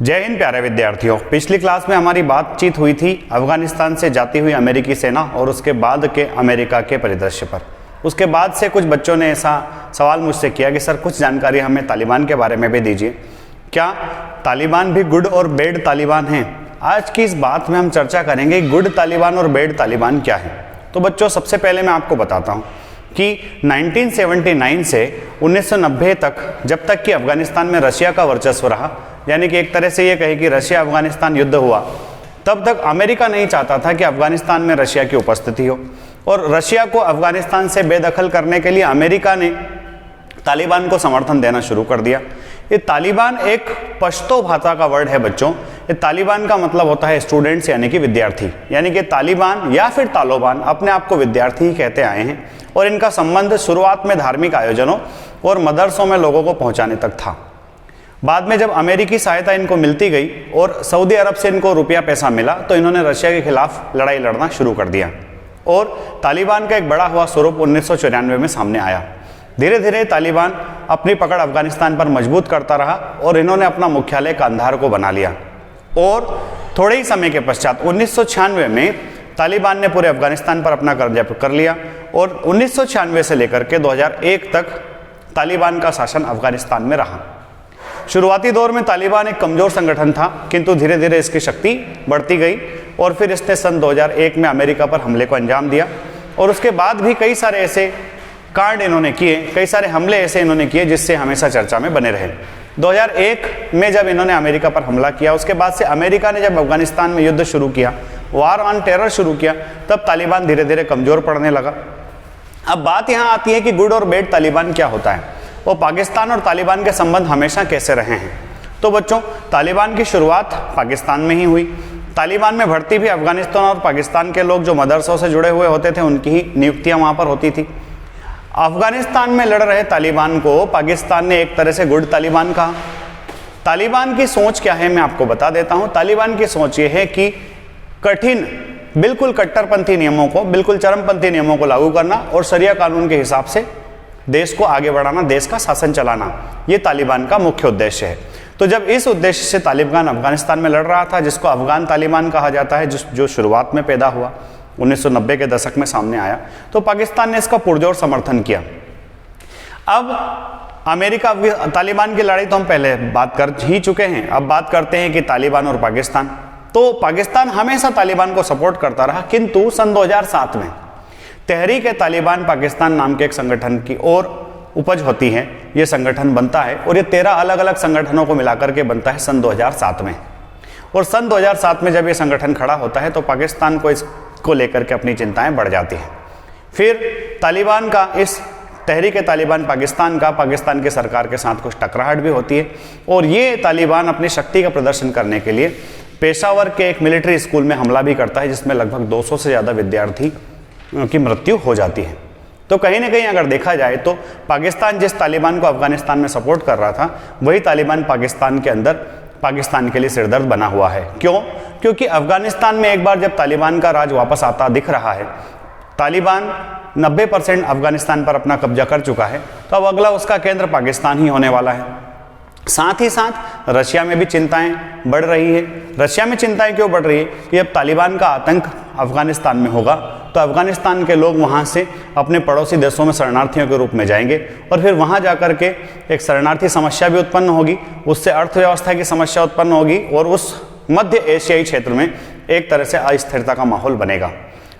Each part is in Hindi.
जय हिंद प्यारे विद्यार्थियों। पिछली क्लास में हमारी बातचीत हुई थी अफगानिस्तान से जाती हुई अमेरिकी सेना और उसके बाद के अमेरिका के परिदृश्य पर। उसके बाद से कुछ बच्चों ने ऐसा सवाल मुझसे किया कि सर कुछ जानकारी हमें तालिबान के बारे में भी दीजिए। क्या तालिबान भी गुड और बैड तालिबान हैं? आज की इस बात में हम चर्चा करेंगे गुड तालिबान और बैड तालिबान क्या है। तो बच्चों सबसे पहले मैं आपको बताता हूँ कि 1979 से 1990 तक, जब तक कि अफगानिस्तान में रशिया का वर्चस्व रहा, यानी कि एक तरह से ये कहे कि रशिया अफगानिस्तान युद्ध हुआ, तब तक अमेरिका नहीं चाहता था कि अफगानिस्तान में रशिया की उपस्थिति हो। और रशिया को अफगानिस्तान से बेदखल करने के लिए अमेरिका ने तालिबान को समर्थन देना शुरू कर दिया। ये तालिबान एक पश्तो भाषा का वर्ड है बच्चों। ये तालिबान का मतलब होता है स्टूडेंट्स यानी कि विद्यार्थी, यानी कि तालिबान या फिर तालिबान अपने आप को विद्यार्थी ही कहते आए हैं। और इनका संबंध शुरुआत में धार्मिक आयोजनों और मदरसों में लोगों को पहुंचाने तक था। बाद में जब अमेरिकी सहायता इनको मिलती गई और सऊदी अरब से इनको रुपया पैसा मिला, तो इन्होंने रशिया के खिलाफ लड़ाई लड़ना शुरू कर दिया। और तालिबान का एक बड़ा हुआ स्वरूप 1994 में सामने आया। धीरे धीरे तालिबान अपनी पकड़ अफगानिस्तान पर मजबूत करता रहा और इन्होंने अपना मुख्यालय कांधार को बना लिया। और थोड़े ही समय के पश्चात 1996 में तालिबान ने पूरे अफगानिस्तान पर अपना कब्जा कर लिया। और 1996 से लेकर के 2001 तक तालिबान का शासन अफगानिस्तान में रहा। शुरुआती दौर में तालिबान एक कमजोर संगठन था, किंतु धीरे धीरे इसकी शक्ति बढ़ती गई और फिर इसने सन 2001 में अमेरिका पर हमले को अंजाम दिया। और उसके बाद भी कई सारे ऐसे कांड इन्होंने किए, कई सारे हमले ऐसे इन्होंने किए जिससे हमेशा चर्चा में बने रहे। 2001 में जब इन्होंने अमेरिका पर हमला किया, उसके बाद से अमेरिका ने जब अफगानिस्तान में युद्ध शुरू किया, वार ऑन टेरर शुरू किया, तब तालिबान धीरे धीरे कमजोर पड़ने लगा। अब बात यहाँ आती है कि गुड और बैड तालिबान क्या होता है, वो पाकिस्तान और तालिबान के संबंध हमेशा कैसे रहे हैं। तो बच्चों, तालिबान की शुरुआत पाकिस्तान में ही हुई। तालिबान में भर्ती भी अफगानिस्तान और पाकिस्तान के लोग जो मदरसों से जुड़े हुए होते थे, उनकी ही नियुक्तियां वहां पर होती थी। अफगानिस्तान में लड़ रहे तालिबान को पाकिस्तान ने एक तरह से गुड तालिबान कहा। तालिबान की सोच क्या है मैं आपको बता देता हूं। तालिबान की सोच ये है कि कठिन, बिल्कुल कट्टरपंथी नियमों को, बिल्कुल चरमपंथी नियमों को लागू करना और शरिया कानून के हिसाब से देश को आगे बढ़ाना, देश का शासन चलाना, ये तालिबान का मुख्य उद्देश्य है। तो जब इस उद्देश्य से तालिबान अफगानिस्तान में लड़ रहा था, जिसको अफगान तालिबान कहा जाता है, जो शुरुआत में पैदा हुआ 1990 के दशक में सामने आया, तो पाकिस्तान ने इसका पुरजोर समर्थन किया। अब अमेरिका तालिबान की लड़ाई तो हम पहले बात कर ही चुके हैं। अब बात करते हैं कि तालिबान और पाकिस्तान। तो पाकिस्तान हमेशा तालिबान को सपोर्ट करता रहा, किंतु सन 2007 में तहरीक तालिबान पाकिस्तान नाम के एक संगठन की और उपज होती है। यह संगठन बनता है और ये 13 अलग अलग संगठनों को मिलाकर के बनता है सन 2007 में। और सन 2007 में जब ये संगठन खड़ा होता है, तो पाकिस्तान को इसको लेकर के अपनी चिंताएं बढ़ जाती हैं। फिर तालिबान का, इस तहरीक तालिबान पाकिस्तान का पाकिस्तान की सरकार के साथ कुछ टकराहट भी होती है। और ये तालिबान अपनी शक्ति का प्रदर्शन करने के लिए पेशावर के एक मिलिट्री स्कूल में हमला भी करता है, जिसमें लगभग 200 से ज़्यादा विद्यार्थी की मृत्यु हो जाती है। तो कहीं ना कहीं अगर देखा जाए तो पाकिस्तान जिस तालिबान को अफगानिस्तान में सपोर्ट कर रहा था, वही तालिबान पाकिस्तान के अंदर पाकिस्तान के लिए सिरदर्द बना हुआ है। क्यों? क्योंकि अफगानिस्तान में एक बार जब तालिबान का राज वापस आता दिख रहा है, तालिबान 90% अफगानिस्तान पर अपना कब्जा कर चुका है, तो अब अगला उसका केंद्र पाकिस्तान ही होने वाला है। साथ ही साथ रशिया में भी चिंताएं बढ़ रही है। रशिया में चिंताएं क्यों बढ़ रही है कि अब तालिबान का आतंक अफगानिस्तान में होगा, तो अफगानिस्तान के लोग वहां से अपने पड़ोसी देशों में शरणार्थियों के रूप में जाएंगे और फिर वहां जाकर के एक शरणार्थी समस्या भी उत्पन्न होगी, उससे अर्थव्यवस्था की समस्या उत्पन्न होगी और उस मध्य एशियाई क्षेत्र में एक तरह से अस्थिरता का माहौल बनेगा।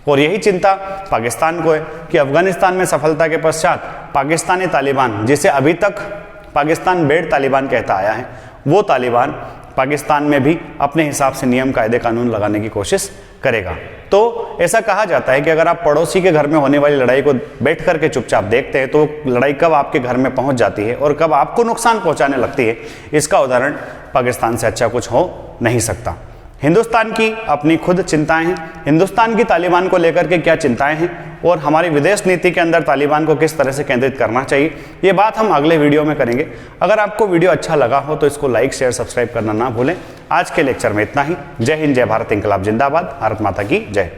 और यही चिंता पाकिस्तान को है कि अफगानिस्तान में सफलता के पश्चात पाकिस्तानी तालिबान, जिसे अभी तक पाकिस्तान बैड तालिबान कहता आया है, वो तालिबान पाकिस्तान में भी अपने हिसाब से नियम कायदे कानून लगाने की कोशिश करेगा। तो ऐसा कहा जाता है कि अगर आप पड़ोसी के घर में होने वाली लड़ाई को बैठ करके चुपचाप देखते हैं, तो लड़ाई कब आपके घर में पहुंच जाती है और कब आपको नुकसान पहुंचाने लगती है, इसका उदाहरण पाकिस्तान से अच्छा कुछ हो नहीं सकता। हिंदुस्तान की अपनी खुद चिंताएं हैं। हिंदुस्तान की तालिबान को लेकर के क्या चिंताएं हैं और हमारी विदेश नीति के अंदर तालिबान को किस तरह से केंद्रित करना चाहिए, ये बात हम अगले वीडियो में करेंगे। अगर आपको वीडियो अच्छा लगा हो तो इसको लाइक, शेयर, सब्सक्राइब करना ना भूलें। आज के लेक्चर में इतना ही। जय हिंद, जय भारत, इंकलाब जिंदाबाद, भारत माता की जय।